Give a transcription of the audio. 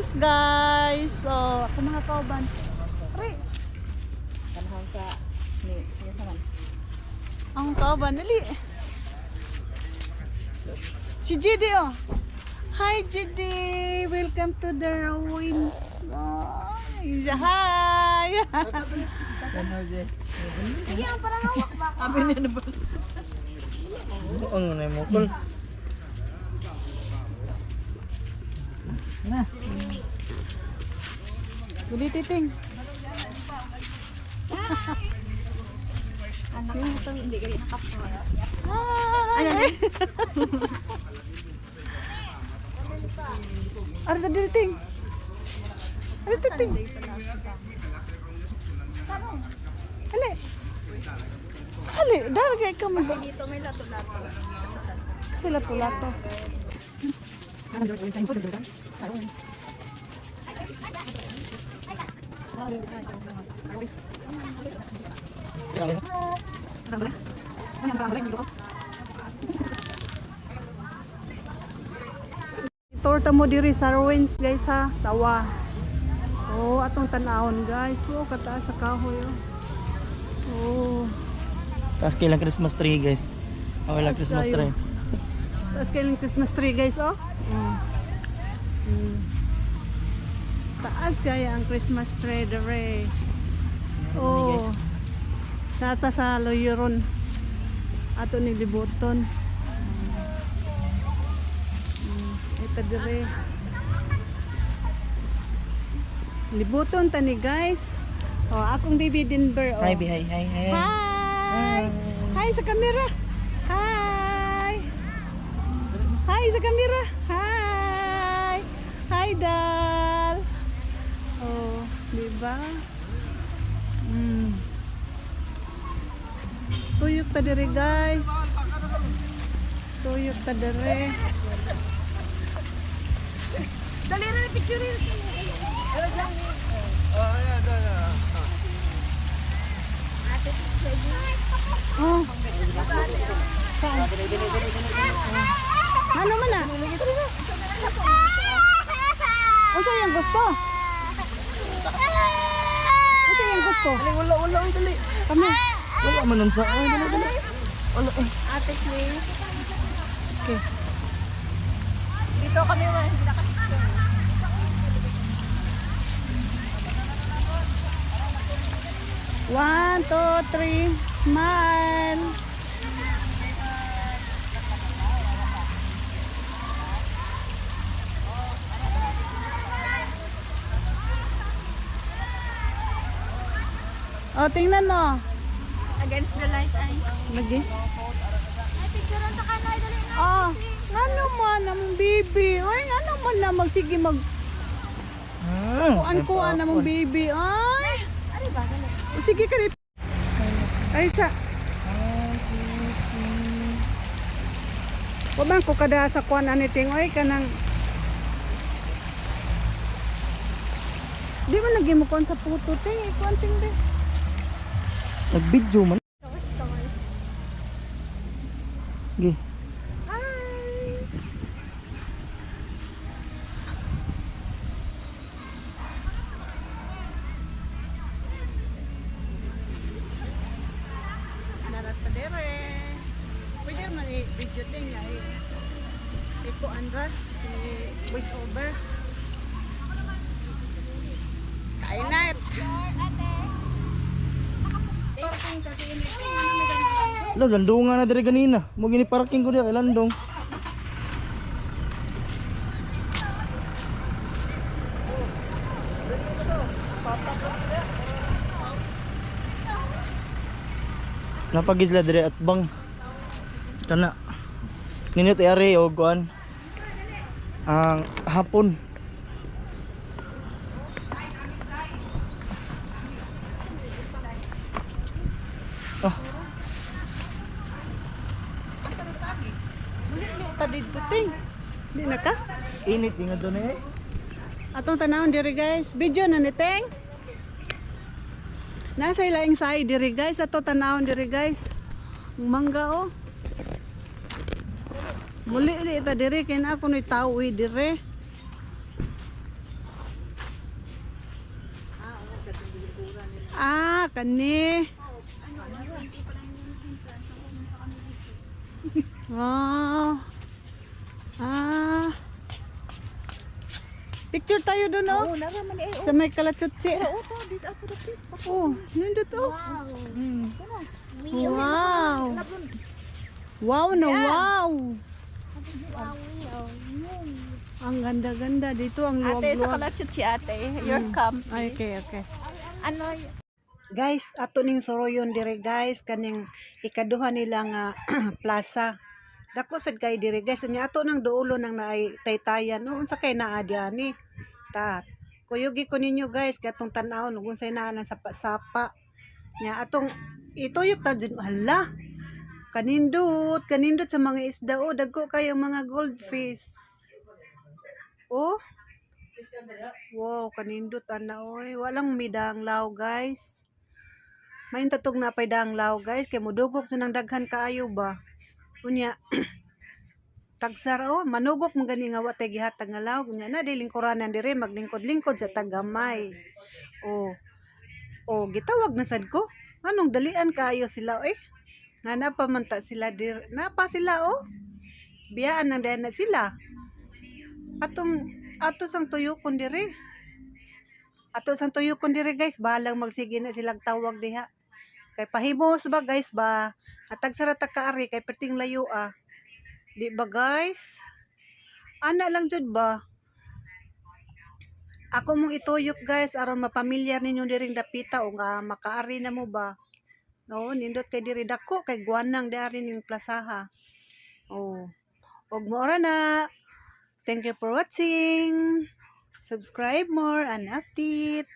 taas guys. So, ako mga kauban. Ari. Kanahang sa ni saman. Ang kauban dali. Si JD oh. Hi JD, welcome to the ruins. Oh, hi. Sige, ang parang hawak ba? Abi na ba? Ano na mo kol? Na. Duli titing. Anak ko ito, hindi kayo nakapura. Hi. Ari na dili ting. Ari titing. Ali. Ali, dahil kay ka mag Dito may lato-lato. sila tulato. Torta mo diri sa ruins guys ha, tawa. Oh, atong tanahon guys. Oh, kataas sa kahoy oh. Oh. Tapos kailang Christmas tree guys. Wala Taas Christmas kayo. tree. Taas kailang Christmas tree guys oh. Taas kaya ang Christmas tree dere. Oh. Guys. Nasa sa Loyoron. Ato ni libuton. Ito dire. Libuton tani guys. Oh, akong baby Denver oh. Hi, hi, hi, hi. Hi! Hi sa camera! Hi! Hi sa camera! Hi! Hi, Dal! Oh, diba? Tuyok ta dire guys. Tuyok ta dire. Dali rin, picture rin. Oh. Saan? Ano man na? Ano sa yung gusto? Ano sa yung gusto? Wala, dali. Kami. Wala man nun sa. Ay, dali. Wala, Ate, please. Okay. Dito kami, hindi na kasi. 1, 2, 3, smile. Oh, tingnan mo. Against the light, ay. Lagi. Ay, picture rin sa kanay, dali na. Oh, ano man ang baby. Ay, ano man na magsige mag kuan namong baby. Ay. Ano ba, dali? Sige ka rin. Ay sa. Wabang ko kada sa kuan aniting oy kanang. Di man lagi mo kuan sa puto ting, kuan ting de. Nag-video man. Gi. Ay. Darat pa dire. Pwede man i-video ting ya. Iko Andra, si voice over. Kain na. Lo, landungan na dire ganina. Mo gini parking ko dire landong. Napagizla dire at bang kana ninit ari og kuan ang hapon. Oh, Tadid ko ting. Di na ka? init nga doon eh. Atong tanawon diri guys. Video na ni Teng. Nasa ilaing side diri guys. Ato tanawon diri guys. Ang mangga oh. Muli ita diri kay na ako ni tawi diri. Ah, kani. Wow. Ah. Picture tayo doon, oh. Oo, naraman eh. Sa may kalatsutsi. Oo, to, dito ako dito. Oh, nandito, oh. Wow. Mm. Wow. Wow. Wow na wow. Ang ganda-ganda dito, ang Ate, sa luwag-luwag. Kalachut si ate. Your come. Ay, okay. Ano, Guys, ato ning soroyon dire guys, kaning ikaduha nila nga plaza. Dako sad kay dire guys, nya ato nang duulo nang naay taytayan. No, unsa kay naa diani? Ta. Kuyugi ko ninyo guys, katong tan-awon ug unsay naa ng sapa-sapa. Nya atong ituyok ta jud hala. Kanindot sa mga isda oh, dagko kayo mga goldfish. Oh, wow, kanindot ana oy. Walang midang law guys. May tatog na pay danglaw guys, kay mudugok sa nang daghan kaayo ba. Unya tagsar oh, manugok man gani nga wa tay gihatag nga law. Unya na di lingkuranan dire maglingkod-lingkod sa tagamay. Oh. Oh, gitawag na sad ko. Anong dalian kaayo sila eh? Nga napamanta sila dir. Napa sila oh. Biyaan na na sila. Ato sang tuyokon dire. Ato sang tuyokon dire guys, bahalang magsige na silang tawag diha. Kay pahimos ba guys ba? Atag sarata kaari kay perting layo ah. Di ba guys? Ana lang jud ba? Ako mong ituyok guys aron mapamilyar ninyo diring dapita o nga makaari na mo ba? No, nindot kay diri dako kay guanang dari ning plazaha. Oh. Og moora na. Thank you for watching. Subscribe more and update.